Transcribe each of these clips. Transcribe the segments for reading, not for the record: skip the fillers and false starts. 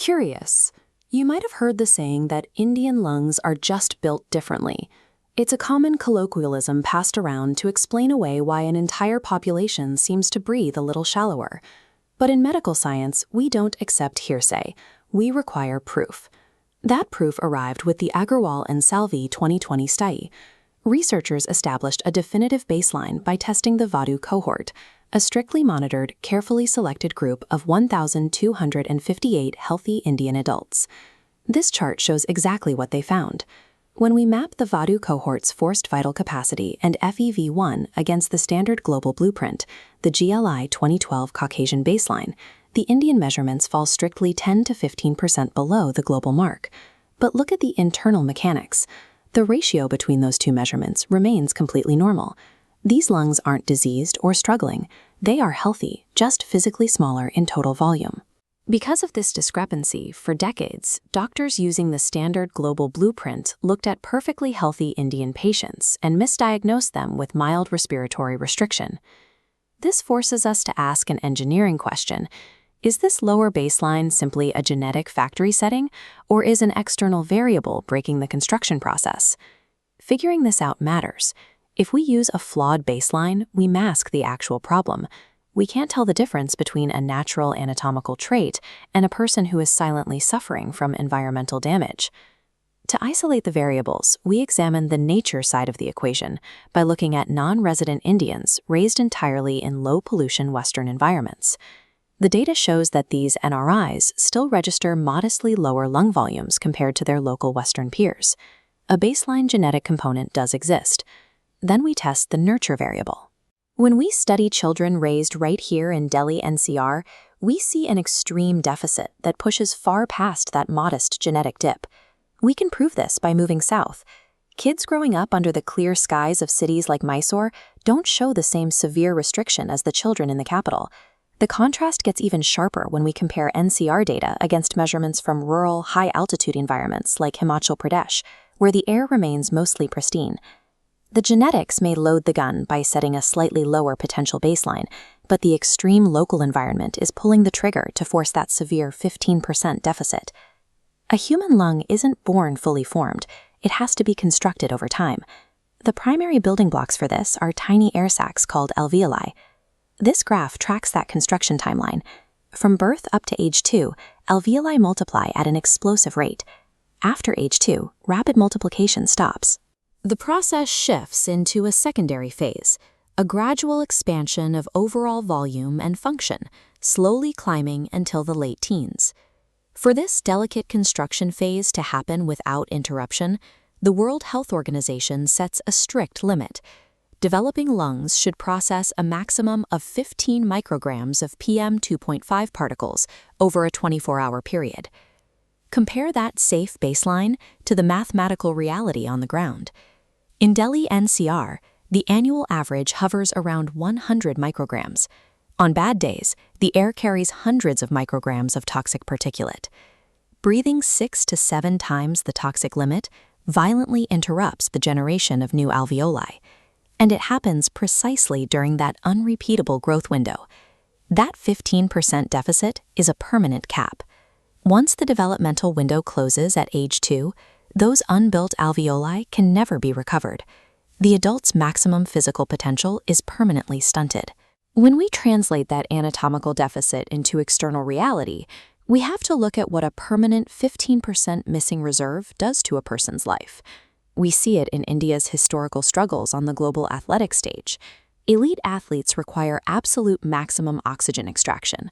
Curious. You might have heard the saying that Indian lungs are just built differently. It's a common colloquialism passed around to explain away why an entire population seems to breathe a little shallower. But in medical science, we don't accept hearsay. We require proof. That proof arrived with the Agarwal and Salvi 2020 study. Researchers established a definitive baseline by testing the VADU cohort, a strictly monitored, carefully selected group of 1,258 healthy Indian adults. This chart shows exactly what they found. When we map the VADU cohort's forced vital capacity and FEV1 against the standard global blueprint, the GLI-2012 Caucasian baseline, the Indian measurements fall strictly 10 to 15% below the global mark. But look at the internal mechanics. The ratio between those two measurements remains completely normal. These lungs aren't diseased or struggling. They are healthy, just physically smaller in total volume. Because of this discrepancy, for decades, doctors using the standard global blueprint looked at perfectly healthy Indian patients and misdiagnosed them with mild respiratory restriction. This forces us to ask an engineering question. Is this lower baseline simply a genetic factory setting, or is an external variable breaking the construction process? Figuring this out matters. If we use a flawed baseline, we mask the actual problem. We can't tell the difference between a natural anatomical trait and a person who is silently suffering from environmental damage. To isolate the variables, we examine the nature side of the equation by looking at non-resident Indians raised entirely in low-pollution Western environments. The data shows that these NRIs still register modestly lower lung volumes compared to their local Western peers. A baseline genetic component does exist. Then we test the nurture variable. When we study children raised right here in Delhi NCR, we see an extreme deficit that pushes far past that modest genetic dip. We can prove this by moving south. Kids growing up under the clear skies of cities like Mysore don't show the same severe restriction as the children in the capital. The contrast gets even sharper when we compare NCR data against measurements from rural, high-altitude environments like Himachal Pradesh, where the air remains mostly pristine. The genetics may load the gun by setting a slightly lower potential baseline, but the extreme local environment is pulling the trigger to force that severe 15% deficit. A human lung isn't born fully formed. It has to be constructed over time. The primary building blocks for this are tiny air sacs called alveoli. This graph tracks that construction timeline. From birth up to age 2, alveoli multiply at an explosive rate. After age 2, rapid multiplication stops. The process shifts into a secondary phase, a gradual expansion of overall volume and function, slowly climbing until the late teens. For this delicate construction phase to happen without interruption, the World Health Organization sets a strict limit. Developing lungs should process a maximum of 15 micrograms of PM 2.5 particles over a 24-hour period. Compare that safe baseline to the mathematical reality on the ground. In Delhi NCR, the annual average hovers around 100 micrograms. On bad days, the air carries hundreds of micrograms of toxic particulate. Breathing 6 to 7 times the toxic limit violently interrupts the generation of new alveoli. And it happens precisely during that unrepeatable growth window. That 15% deficit is a permanent cap. Once the developmental window closes at age 2, those unbuilt alveoli can never be recovered. The adult's maximum physical potential is permanently stunted. When we translate that anatomical deficit into external reality, we have to look at what a permanent 15% missing reserve does to a person's life. We see it in India's historical struggles on the global athletic stage. Elite athletes require absolute maximum oxygen extraction.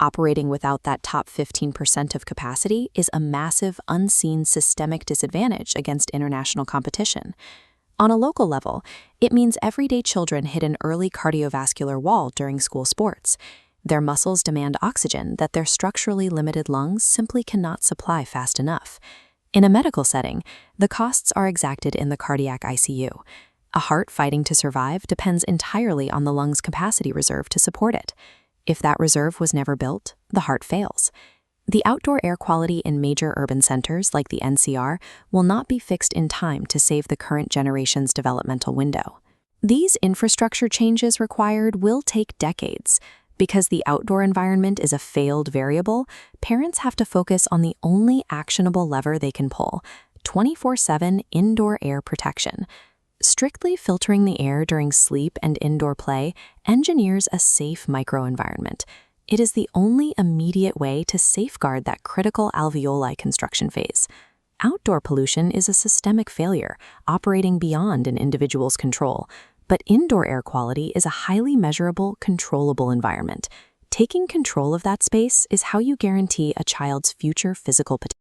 Operating without that top 15% of capacity is a massive, unseen systemic disadvantage against international competition. On a local level, it means everyday children hit an early cardiovascular wall during school sports. Their muscles demand oxygen that their structurally limited lungs simply cannot supply fast enough. In a medical setting, the costs are exacted in the cardiac ICU. A heart fighting to survive depends entirely on the lung's capacity reserve to support it. If that reserve was never built, the heart fails. The outdoor air quality in major urban centers like the NCR will not be fixed in time to save the current generation's developmental window. These infrastructure changes required will take decades. Because the outdoor environment is a failed variable, parents have to focus on the only actionable lever they can pull: 24/7 indoor air protection. Strictly filtering the air during sleep and indoor play engineers a safe microenvironment. It is the only immediate way to safeguard that critical alveoli construction phase. Outdoor pollution is a systemic failure, operating beyond an individual's control. But indoor air quality is a highly measurable, controllable environment. Taking control of that space is how you guarantee a child's future physical potential.